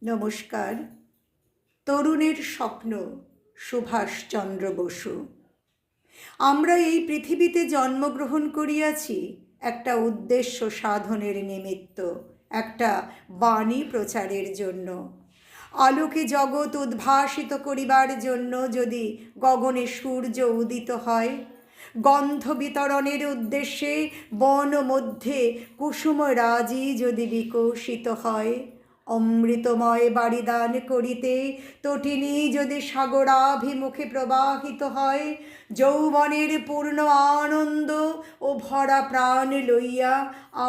নমস্কার। তরুণের স্বপ্ন সুভাষচন্দ্র বসু। আমরা এই পৃথিবীতে জন্মগ্রহণ করিয়াছি একটা উদ্দেশ্য সাধনের নিমিত্ত, একটা বাণী প্রচারের জন্য। আলোকে জগৎ উদ্ভাসিত করিবার জন্য যদি গগনে সূর্য উদিত হয়, গন্ধ বিতরণের উদ্দেশ্যে বন মধ্যে কুসুমরাজি যদি বিকশিত হয়, অমৃতময় বাড়িদান করিতে তটিনী যদি সাগরাভিমুখে প্রবাহিত হয়, যৌবনের পূর্ণ আনন্দ ও ভরা প্রাণ লইয়া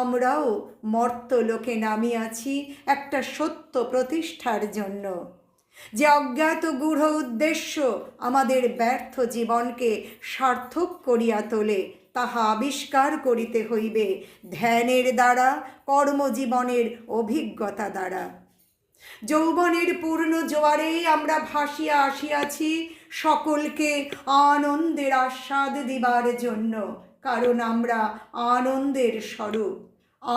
আমরাও মর্তলোকে নামিয়াছি একটা সত্য প্রতিষ্ঠার জন্য। যে অজ্ঞাত গূঢ় উদ্দেশ্য আমাদের ব্যর্থ জীবনকে সার্থক করিয়া তোলে, তাহা আবিষ্কার করিতে হইবে ধ্যানের দ্বারা, কর্মজীবনের অভিজ্ঞতা দ্বারা। যৌবনের পূর্ণ জোয়ারে আমরা ভাসিয়া আসিয়াছি সকলকে আনন্দের আস্বাদ দিবার জন্য, কারণ আমরা আনন্দের স্বরূপ।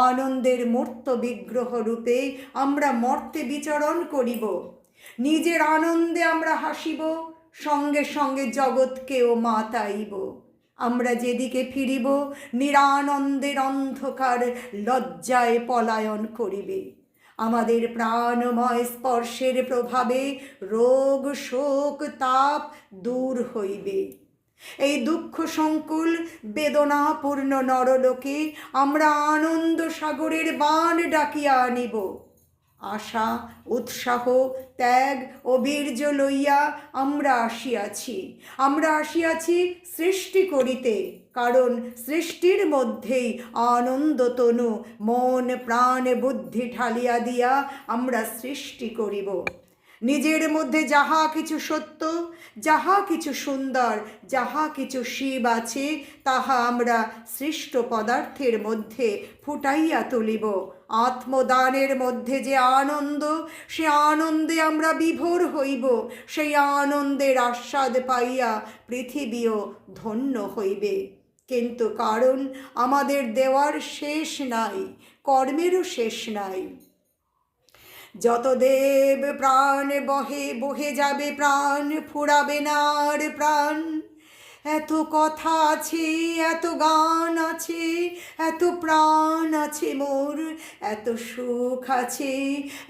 আনন্দের মূর্ত বিগ্রহ রূপে আমরা মর্তে বিচরণ করিব। নিজের আনন্দে আমরা হাসিব, সঙ্গে সঙ্গে জগৎকেও মাতাইব। আমরা যেদিকে ফিরিব, নিরানন্দের অন্ধকার লজ্জায় পলায়ন করিবে। আমাদের প্রাণময় স্পর্শের প্রভাবে রোগ শোক তাপ দূর হইবে। এই দুঃখ সংকুল বেদনাপূর্ণ নরলোকে আমরা আনন্দ সাগরের বান ডাকিয়া আনিব। আশা উৎসাহ ত্যাগ ও বীর্য লইয়া আমরা আসিয়াছি সৃষ্টি করিতে, কারণ সৃষ্টির মধ্যেই আনন্দ তনু মন প্রাণ বুদ্ধি ঢালিয়া দিয়া আমরা সৃষ্টি করিব। নিজের মধ্যে যাহা কিছু সত্য, যাহা কিছু সুন্দর, যাহা কিছু শিব আছে, তাহা আমরা সৃষ্ট পদার্থের মধ্যে ফুটাইয়া তুলিব। আত্মদানের মধ্যে যে আনন্দ, সে আনন্দে আমরা বিভোর হইব। সেই আনন্দের আস্বাদ পাইয়া পৃথিবীও ধন্য হইবে। কিন্তু কারণ আমাদের দেওয়ার শেষ নাই, কর্মেরও শেষ নাই। যত দেব প্রাণ বহে বহে যাবে প্রাণ, ফুরাবে না আর প্রাণ। এত কথা আছে, এত গান আছে, এত প্রাণ আছে মোর, এত সুখ আছে,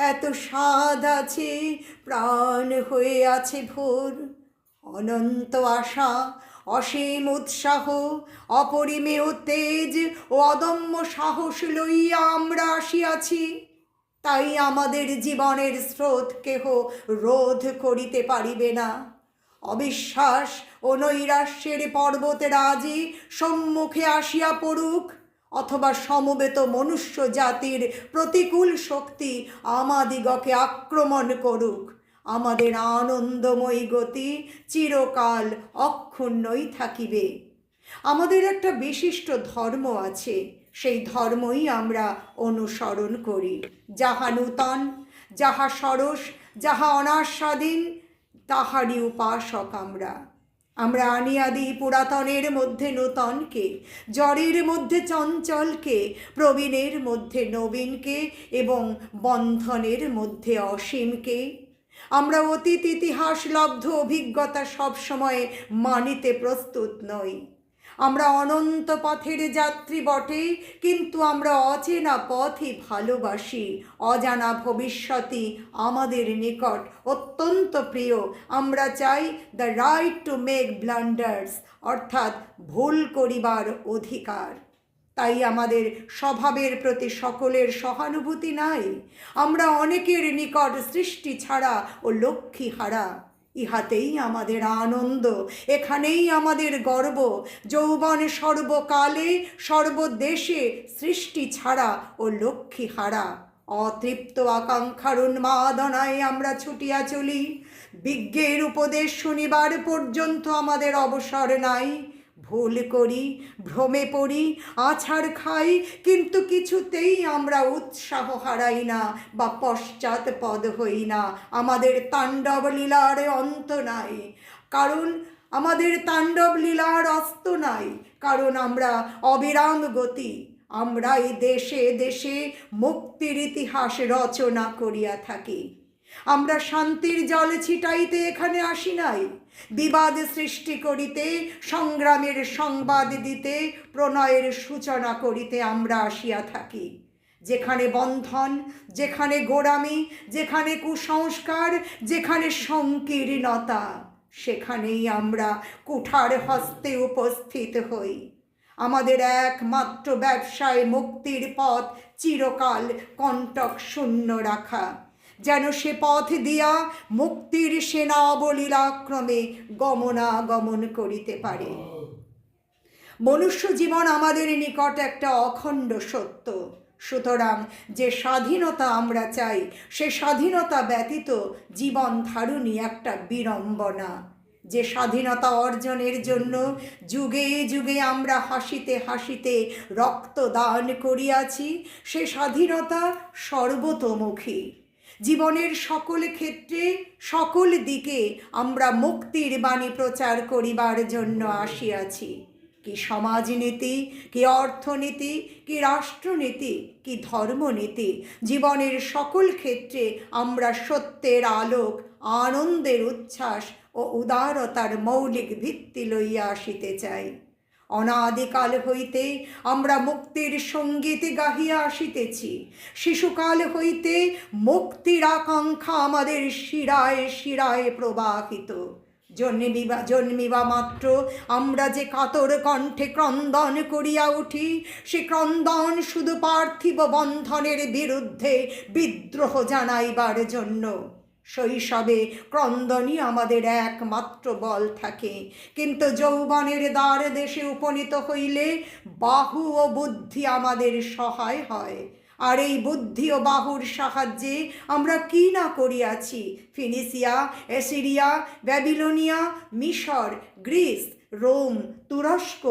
এত স্বাদ আছে, প্রাণ হয়ে আছে ভোর। অনন্ত আশা, অসীম উৎসাহ, অপরিমেয় তেজ ও অদম্য সাহস লইয়া আমরা আসিয়াছি। তাই আমাদের জীবনের স্রোত কেহ রোধ করিতে পারিবে না। অবিশ্বাস ও নৈরাশ্যের পর্বতের আজি সম্মুখে আসিয়া পড়ুক, অথবা সমবেত মনুষ্য জাতির প্রতিকূল শক্তি আমাদিগকে আক্রমণ করুক, আমাদের আনন্দময়ী গতি চিরকাল অক্ষুণ্ণই থাকিবে। আমাদের একটা বিশিষ্ট ধর্ম আছে, সেই ধর্মই আমরা অনুসরণ করি। যাহা নূতন, যাহা সরস, যাহা অনাস্বাদীন, তাহারই উপাসক আমরা আনিয়াদি পুরাতনের মধ্যে নূতনকে, জড়ের মধ্যে চঞ্চলকে, প্রবীণের মধ্যে নবীনকে এবং বন্ধনের মধ্যে অসীমকে। আমরা অতীত ইতিহাস লব্ধ অভিজ্ঞতা সবসময় মানিতে প্রস্তুত নই। আমরা অনন্ত পথের যাত্রী বটে, কিন্তু আমরা অচেনা পথই ভালোবাসি। অজানা ভবিষ্যৎই আমাদের নিকট অত্যন্ত প্রিয়। আমরা চাই the right to make blunders, অর্থাৎ ভুল করিবার অধিকার। তাই আমাদের স্বভাবের প্রতি সকলের সহানুভূতি নাই। আমরা অনেকের নিকট সৃষ্টি ছাড়া ও লক্ষ্মী হারা। ইহাতেই আমাদের আনন্দ, এখানেই আমাদের গর্ব। যৌবন সর্বকালে সর্বদেশে সৃষ্টি ছাড়া ও লক্ষ্মী হারা। অতৃপ্ত আকাঙ্ক্ষার উন্মাদনায় আমরা ছুটিয়া চলি। বিজ্ঞের উপদেশ শুনিবার পর্যন্ত আমাদের অবসর নাই। ভুল করি, ভ্রমে পড়ি, আছাড় খাই, কিন্তু কিছুতেই আমরা উৎসাহ হারাই না বা পশ্চাৎপদ হই না। আমাদের তাণ্ডব লীলার অন্ত নাই, কারণ আমাদের তাণ্ডব লীলার অস্ত নাই, কারণ আমরা অবিরাম গতি। আমরা এই দেশে দেশে মুক্তির ইতিহাস রচনা করিয়া থাকি। আমরা শান্তির জল ছিটাইতে এখানে আসি নাই, বিবাদ সৃষ্টি করিতে, সংগ্রামের সংবাদ দিতে, প্রণয়ের সূচনা করিতে আমরা আসিয়া থাকি। যেখানে বন্ধন, যেখানে গোড়ামি, যেখানে কুসংস্কার, যেখানে সংকীর্ণতা, সেখানেই আমরা কুঠার হস্তে উপস্থিত হই। আমাদের একমাত্র ব্যবসায় মুক্তির পথ চিরকাল কণ্টক শূন্য রাখা, যেন সে পথ দিয়া মুক্তির সেনাবলীলাক্রমে গমনাগমন করিতে পারে। মনুষ্য জীবন আমাদের নিকট একটা অখণ্ড সত্য। সুতরাং যে স্বাধীনতা আমরা চাই, সে স্বাধীনতা ব্যতীত জীবন ধারণী একটা বিড়ম্বনা। যে স্বাধীনতা অর্জনের জন্য যুগে যুগে আমরা হাসিতে হাসিতে রক্তদান করিয়াছি, সে স্বাধীনতা সর্বতোমুখী। জীবনের সকল ক্ষেত্রে সকল দিকে আমরা মুক্তির বাণী প্রচার করিবার জন্য আসিয়াছি। কি সমাজনীতি, কি অর্থনীতি, কি রাষ্ট্রনীতি, কি ধর্মনীতি, জীবনের সকল ক্ষেত্রে আমরা সত্যের আলোক, আনন্দের উচ্ছ্বাস ও উদারতার মৌলিক ভিত্তি লইয়া আসিতে চাই। অনাদিকাল হইতে আমরা মুক্তির সঙ্গীত গাহিয়া আসিতেছি। শিশুকাল হইতে মুক্তির আকাঙ্ক্ষা আমাদের শিরায় শিরায় প্রবাহিত। জন্মিবা মাত্র আমরা যে কাতর কণ্ঠে ক্রন্দন করিয়া উঠি, সে ক্রন্দন শুধু পার্থিব বন্ধনের বিরুদ্ধে বিদ্রোহ জানাইবার জন্য। শৈশবে ক্রন্দনই আমাদের একমাত্র বল থাকে, কিন্তু যৌবনের দ্বার দেশে উপনীত হইলে বাহু ও বুদ্ধি আমাদের সহায় হয়। আর এই বুদ্ধি ও বাহুর সাহায্যে আমরা কি না করিয়াছি। ফিনিসিয়া, অ্যাসিরিয়া, ব্যাবিলনিয়া, মিশর, গ্রিস, রোম, তুরস্ক,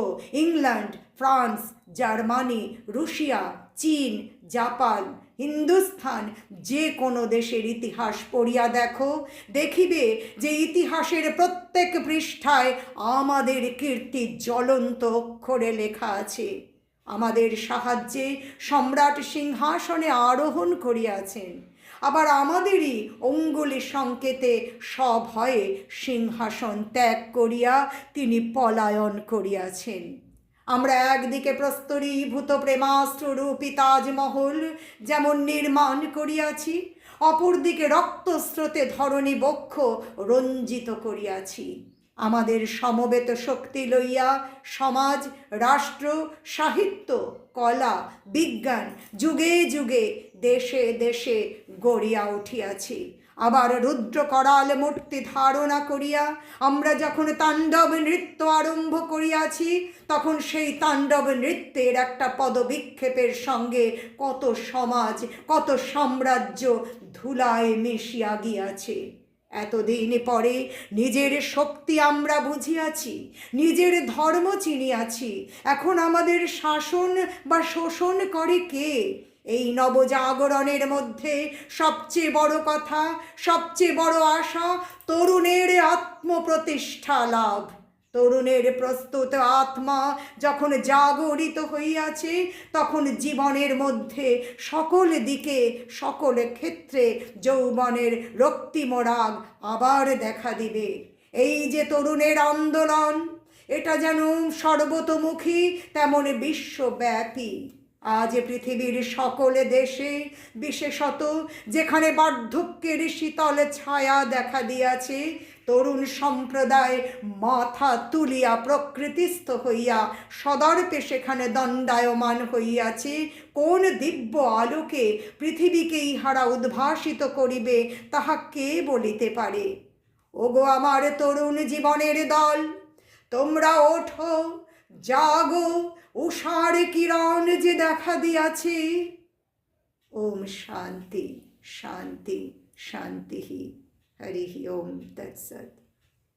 ইংল্যান্ড, ফ্রান্স, জার্মানি, রুশিয়া, চীন, জাপান, হিন্দুস্থান, যে কোনো দেশের ইতিহাস পড়িয়া দেখো, দেখিবে যে ইতিহাসের প্রত্যেক পৃষ্ঠায় আমাদের কীর্তি জ্বলন্ত অক্ষরে লেখা আছে। আমাদের সাহায্যে সম্রাট সিংহাসনে আরোহণ করিয়াছেন, আবার আমাদেরই অঙ্গুলি সংকেতে সভয়ে সিংহাসন ত্যাগ করিয়া তিনি পলায়ন করিয়াছেন। আমরা একদিকে প্রস্তরীভূত প্রেমাস্ত্ররূপী তাজমহল যেমন নির্মাণ করিয়াছি, অপরদিকে রক্তস্রোতে ধরণী বক্ষ রঞ্জিত করিয়াছি। আমাদের সমবেত শক্তি লইয়া সমাজ, রাষ্ট্র, সাহিত্য, কলা, বিজ্ঞান যুগে যুগে দেশে দেশে গড়িয়া উঠিয়াছি। আবার রুদ্র করাল মূর্তি ধারণা করিয়া আমরা যখন তাণ্ডব নৃত্য আরম্ভ করিয়াছি, তখন সেই তাণ্ডব নৃত্যের একটা পদবিক্ষেপের সঙ্গে কত সমাজ, কত সাম্রাজ্য ধুলায় মিশিয়া গিয়াছে। এতদিন পরে নিজের শক্তি আমরা বুঝিয়াছি, নিজের ধর্ম চিনিয়াছি। এখন আমাদের শাসন বা শোষণ করে কে? এই নবজাগরণের মধ্যে সবচেয়ে বড় কথা, সবচেয়ে বড় আশা তরুণের আত্মপ্রতিষ্ঠা লাভ। তরুণের প্রস্তুত আত্মা যখন জাগরিত হইয়াছে, তখন জীবনের মধ্যে সকল দিকে সকল ক্ষেত্রে যৌবনের রক্তিম রাগ আবার দেখা দিবে। এই যে তরুণের আন্দোলন, এটা যেন সর্বতোমুখী তেমন বিশ্বব্যাপী। আজ পৃথিবীর সকল দেশে, বিশেষত যেখানে বার্ধক্যের শীতল ছায়া দেখা দিয়াছে, তরুণ সম্প্রদায় মাথা তুলিয়া প্রকৃতিস্থ হইয়া সদর্পে সেখানে দণ্ডায়মান হইয়াছে। কোন দিব্য আলোকে পৃথিবীকে ইহারা উদ্ভাসিত করিবে, তাহা কে বলিতে পারে? ওগো আমার তরুণ জীবনের দল, তোমরা ওঠো, জাগো, উষার কিরণ যে দেখা দিয়াছে। ওম শান্তি শান্তি শান্তি। হরি ওম তৎসৎ।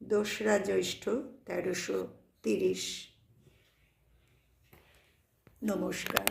2রা জ্যৈষ্ঠ 1330। নমস্কার।